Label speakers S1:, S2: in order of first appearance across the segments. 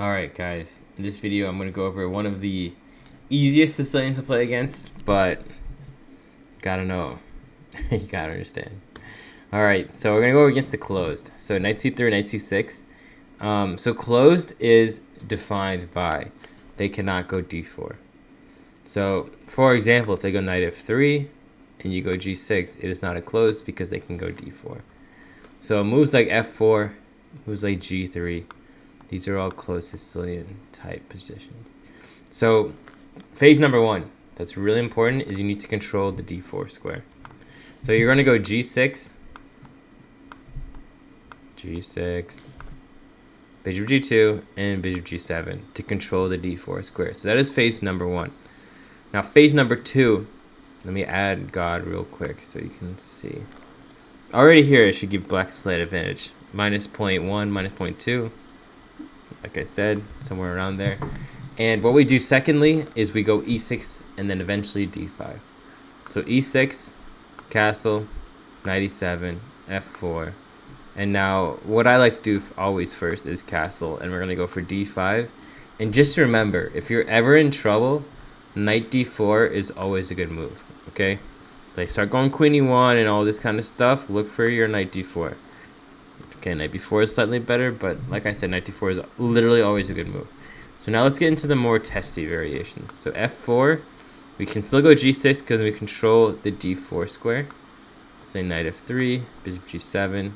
S1: Alright guys, in this video I'm going to go over one of the easiest Sicilians to play against, but gotta know, you gotta understand. Alright, so we're going to go against the closed. So knight c3, knight c6. So closed is defined by they cannot go d4. So for example, if they go knight f3 and you go g6, it is not a closed because they can go d4. So moves like f4, moves like g3, these are all closed Sicilian type positions. So phase number one, that's really important, is you need to control the d4 square. So you're going to go g6, g6, bishop g2, and bishop g7 to control the d4 square. So that is phase number one. Now phase number two, let me add God real quick so you can see. Already here it should give black a slight advantage. Minus 0.1, minus 0.2. Like I said, somewhere around there. And what we do secondly is we go e6 and then eventually d5. So e6, castle, knight e7, f4. And now what I like to do always first is castle, and we're going to go for d5. And just remember, if you're ever in trouble, knight d4 is always a good move, okay? Like start going queen e1 and all this kind of stuff, look for your knight d4. Okay, knight b4 is slightly better, but like I said, knight d4 is literally always a good move. So now let's get into the more testy variations. So f4, we can still go g6 because we control the d4 square. Let's say knight f3, bishop g7,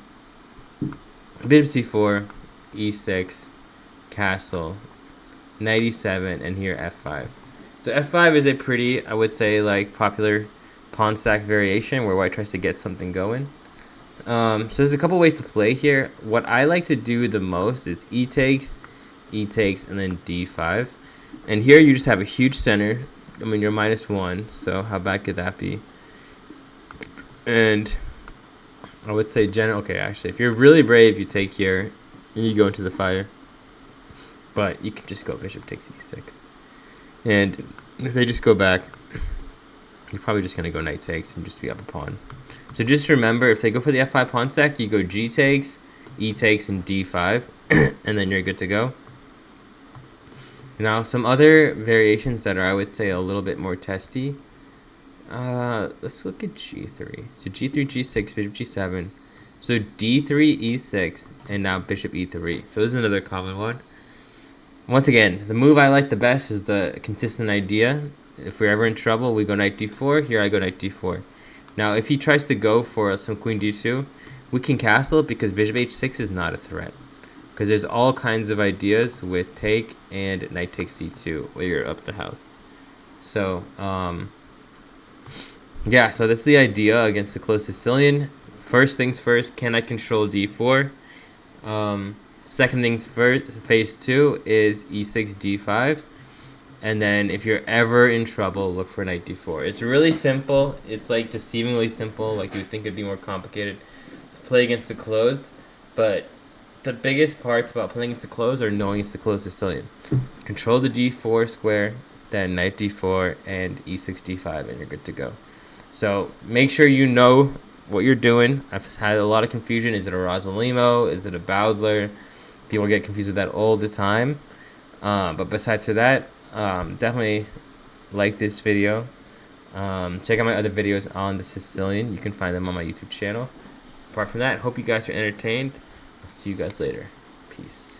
S1: bishop c4, e6, castle, knight e7, and here f5. So f5 is a pretty, I would say, like popular pawn sack variation where white tries to get something going. So there's a couple ways to play here. What I like to do the most is e takes, and then d5. And here you just have a huge center. I mean, you're -1, so how bad could that be? And I would say okay, actually, if you're really brave, you take here, and you go into the fire. But you can just go bishop takes e6. And if they just go back, you're probably just going to go knight takes and just be up a pawn. So just remember, if they go for the f5 pawn sack, you go g takes, e takes, and d5, and then you're good to go. Now, some other variations that are, I would say, a little bit more testy. Let's look at g3. So g3, g6, bishop g7. So d3, e6, and now bishop e3. So this is another common one. Once again, the move I like the best is the consistent idea. If we're ever in trouble, we go knight d4. Here I go knight d4. Now, if he tries to go for some queen d2, we can castle it because bishop h6 is not a threat. Because there's all kinds of ideas with take and knight takes c2 where you're up the house. So, yeah, so that's the idea against the closed Sicilian. First things first, can I control d4? Second things first, phase two is e6, d5. And then if you're ever in trouble, look for knight d4. It's really simple. It's like deceivingly simple. Like you would think it'd be more complicated to play against the closed. But the biggest parts about playing against the closed are knowing it's the closed Sicilian. Control the d4 square, then knight d4 and e6, d5, and you're good to go. So make sure you know what you're doing. I've had a lot of confusion. Is it a Rossolimo? Is it a Bowdler? People get confused with that all the time. But besides for that, definitely like this video. Check out my other videos on the Sicilian. You can find them on my YouTube channel. Apart from that, hope you guys are entertained. I'll see you guys later. Peace.